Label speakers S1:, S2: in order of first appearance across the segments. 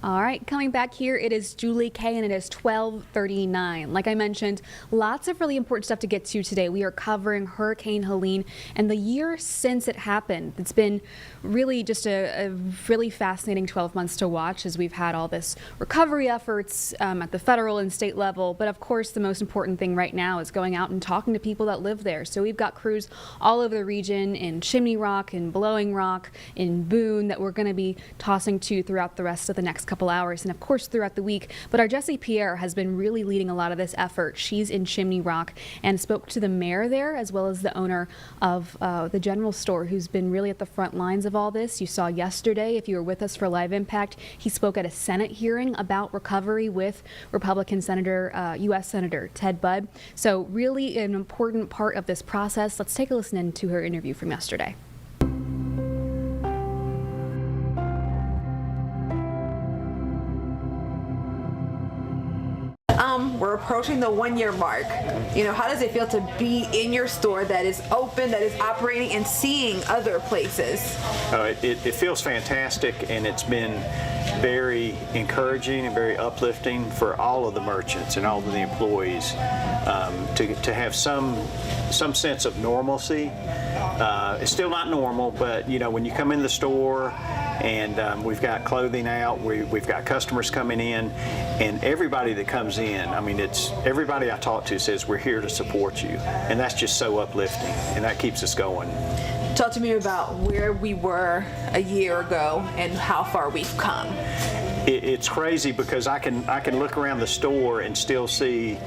S1: All right, coming back here, it is Julie Kay, and it is 12:39. Like I mentioned, lots of really important stuff to get to today. We are covering Hurricane Helene and the year since it happened. It's been really just a really fascinating 12 months to watch as we've had all this recovery efforts at the federal and state level. But of course, the most important thing right now is going out and talking to people that live there. So we've got crews all over the region in Chimney Rock, in Blowing Rock, in Boone that we're going to be tossing to throughout the rest of the next couple hours and of course throughout the week. But our Jessie Pierre has been really leading a lot of this effort. She's in Chimney Rock and spoke to the mayor there as well as the owner of the general store, who's been really at the front lines of all this. You saw yesterday, if you were with us for Live Impact, he spoke at a Senate hearing about recovery with Republican U.S. Senator Ted Budd. So really an important part of this process. Let's take a listen in to her interview from yesterday.
S2: We're approaching the 1-year mark. You know, how does it feel to be in your store that is open, that is operating, and seeing other places?
S3: It feels fantastic, and it's been very encouraging and very uplifting for all of the merchants and all of the employees to have some sense of normalcy. It's still not normal, but you know, when you come in the store and we've got clothing out, we've got customers coming in, and everybody that comes in, I mean, it's everybody I talk to says we're here to support you, and that's just so uplifting, and that keeps us going.
S2: Talk to me about where we were a year ago and how far we've come.
S3: It's crazy because I can look around the store and still see,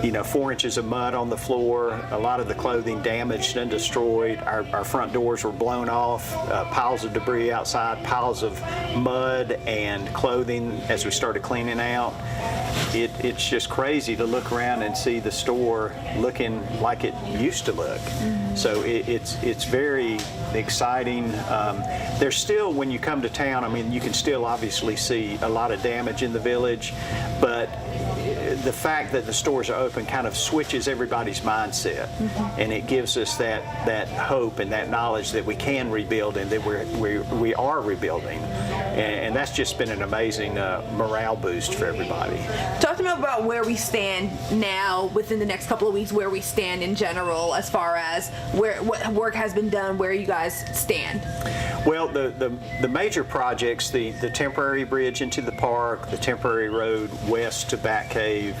S3: you know, 4 inches of mud on the floor, a lot of the clothing damaged and destroyed. Our front doors were blown off, piles of debris outside, piles of mud and clothing as we started cleaning out. It's just crazy to look around and see the store looking like it used to look. So it's very exciting. There's still, when you come to town, I mean, you can still obviously see a lot of damage in the village, but the fact that the stores are open kind of switches everybody's mindset, and it gives us that hope and that knowledge that we can rebuild and that we are rebuilding, and that's just been an amazing morale boost for everybody.
S2: Talk to me about where we stand now within the next couple of weeks, where we stand in general as far as what work has been done, where you guys stand.
S3: Well, the major projects, the temporary bridge into the park, the temporary road west to Bat Cave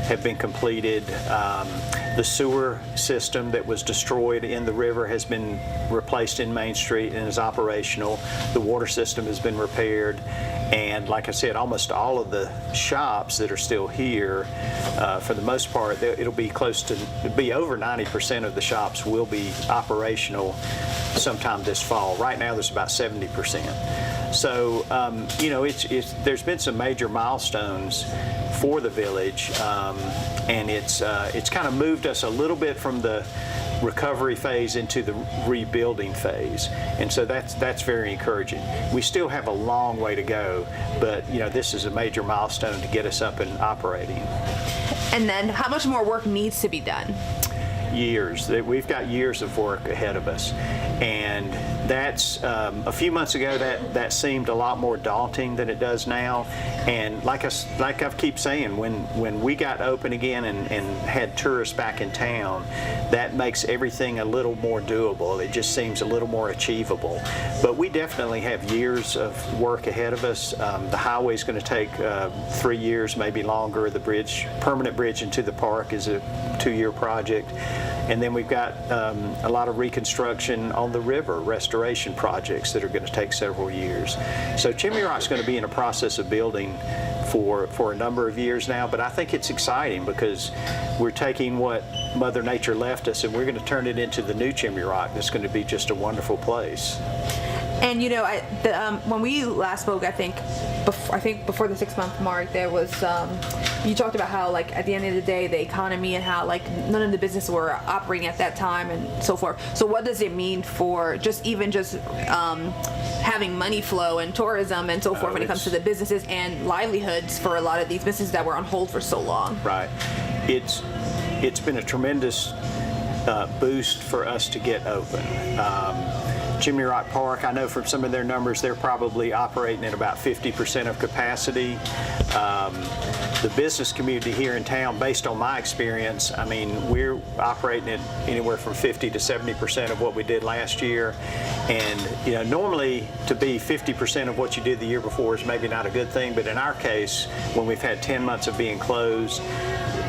S3: have been completed. The sewer system that was destroyed in the river has been replaced in Main Street and is operational. The water system has been repaired. And like I said, almost all of the shops that are still here, for the most part, it'll be over 90% of the shops will be operational sometime this fall. Right now, there's about 70%. So, you know, there's been some major milestones for the village, and it's kind of moved us a little bit from the recovery phase into the rebuilding phase, and so that's very encouraging. We still have a long way to go, but you know, this is a major milestone to get us up and operating.
S2: And then how much more work needs to be done?
S3: Years. We've got years of work ahead of us, and that's a few months ago that seemed a lot more daunting than it does now. And like I keep saying, when we got open again and had tourists back in town, that makes everything a little more doable. It just seems a little more achievable. But we definitely have years of work ahead of us. The highway's going to take 3 years, maybe longer. The permanent bridge into the park is a 2-year project. And then we've got a lot of reconstruction on the river, restoration projects that are going to take several years. So Chimney Rock's going to be in a process of building for a number of years now, but I think it's exciting because we're taking what Mother Nature left us and we're going to turn it into the new Chimney Rock. That's going to be just a wonderful place.
S2: And you know, when we last spoke, I think before the 6-month mark, there was you talked about how, like, at the end of the day, the economy and how, like, none of the businesses were operating at that time and so forth. So what does it mean for just having money flow and tourism and so forth when it comes to the businesses and livelihoods for a lot of these businesses that were on hold for so long?
S3: Right. It's been a tremendous boost for us to get open. Chimney Rock Park, I know from some of their numbers, they're probably operating at about 50% of capacity. The business community here in town, based on my experience, I mean, we're operating at anywhere from 50 to 70% of what we did last year. And, normally to be 50% of what you did the year before is maybe not a good thing, but in our case, when we've had 10 months of being closed,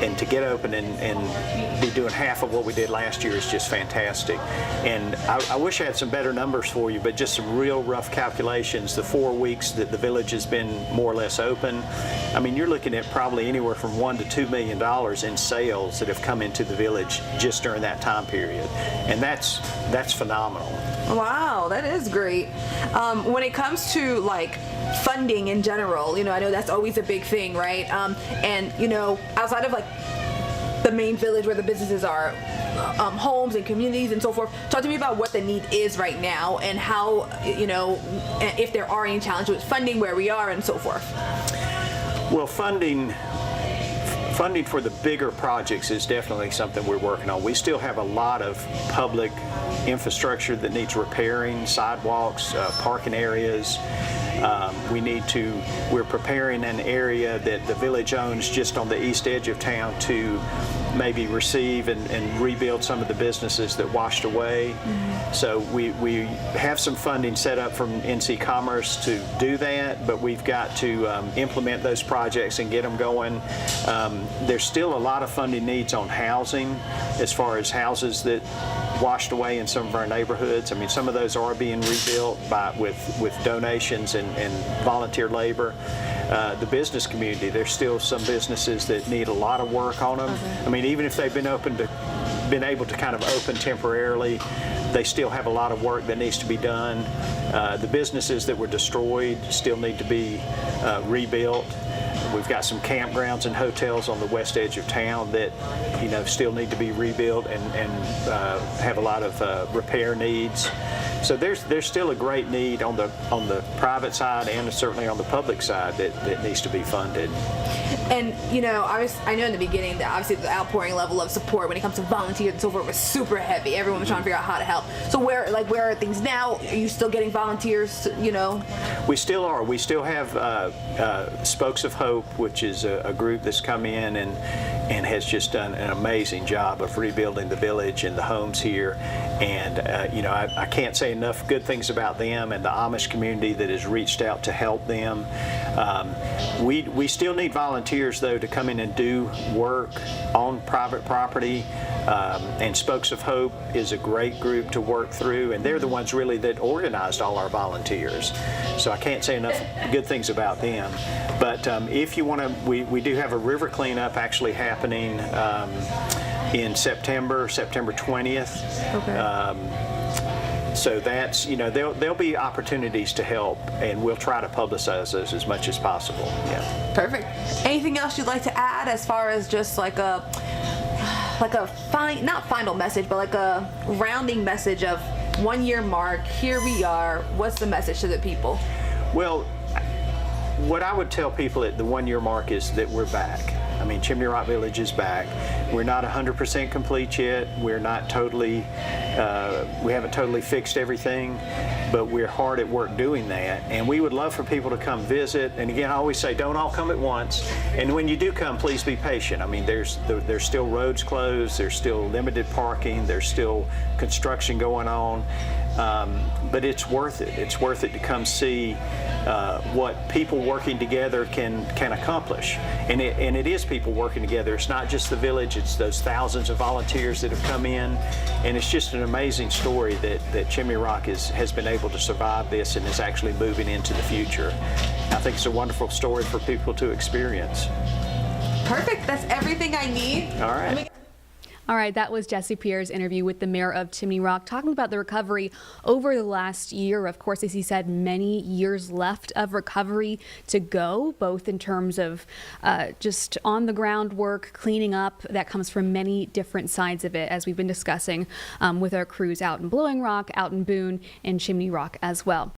S3: and to get open and be doing half of what we did last year is just fantastic. And I wish I had some better numbers for you, but just some real rough calculations. The 4 weeks that the village has been more or less open, I mean, you're looking at probably anywhere from $1 to $2 million in sales that have come into the village just during that time period. And that's phenomenal.
S2: Wow, that is great. When it comes to like funding in general, I know that's always a big thing, right? And outside of like the main village where the businesses are, homes and communities and so forth, talk to me about what the need is right now and how, if there are any challenges with funding, where we are and so forth.
S3: Well, funding for the bigger projects is definitely something we're working on. We still have a lot of public infrastructure that needs repairing, sidewalks, parking areas. We're preparing an area that the village owns just on the east edge of town to maybe receive and rebuild some of the businesses that washed away. Mm-hmm. So we have some funding set up from NC Commerce to do that, but we've got to implement those projects and get them going. There's still a lot of funding needs on housing, as far as houses that washed away in some of our neighborhoods. I mean, some of those are being rebuilt with donations and volunteer labor. The business community, there's still some businesses that need a lot of work on them. Okay. I mean, even if they've been able to kind of open temporarily, they still have a lot of work that needs to be done. The businesses that were destroyed still need to be rebuilt. We've got some campgrounds and hotels on the west edge of town that, still need to be rebuilt and have a lot of repair needs. So there's still a great need on the private side and certainly on the public side that needs to be funded.
S2: And I know in the beginning that obviously the outpouring level of support when it comes to volunteers and so forth was super heavy. Everyone was trying to figure out how to help. So where are things now? Are you still getting volunteers?
S3: We still are. We still have Spokes of Hope, which is a group that's come in and has just done an amazing job of rebuilding the village and the homes here. And I can't say enough good things about them and the Amish community that has reached out to help them. We still need volunteers, though, to come in and do work on private property. And Spokes of Hope is a great group to work through, and they're the ones really that organized all our volunteers. So I can't say enough good things about them. But if you want to, we do have a river cleanup actually happening in September 20th.
S2: Okay.
S3: So that's, there'll be opportunities to help, and we'll try to publicize those as much as possible. Yeah.
S2: Perfect. Anything else you'd like to add as far as just like a not final message, but like a rounding message of 1 year mark, here we are, what's the message to the people?
S3: Well, what I would tell people at the 1 year mark is that we're back. I mean, Chimney Rock Village is back. We're not 100% complete yet. We're not totally, we haven't totally fixed everything, but we're hard at work doing that. And we would love for people to come visit. And again, I always say, don't all come at once. And when you do come, please be patient. I mean, there's still roads closed. There's still limited parking. There's still construction going on. But it's worth it. It's worth it to come see what people working together can accomplish. And it is people working together. It's not just the village, it's those thousands of volunteers that have come in. And it's just an amazing story that Chimney Rock has been able to survive this and is actually moving into the future. I think it's a wonderful story for people to experience.
S2: Perfect. That's everything I need.
S3: All right.
S1: All right, that was Jesse Pierre's interview with the mayor of Chimney Rock, talking about the recovery over the last year. Of course, as he said, many years left of recovery to go, both in terms of just on the ground work, cleaning up. That comes from many different sides of it, as we've been discussing with our crews out in Blowing Rock, out in Boone, and Chimney Rock as well.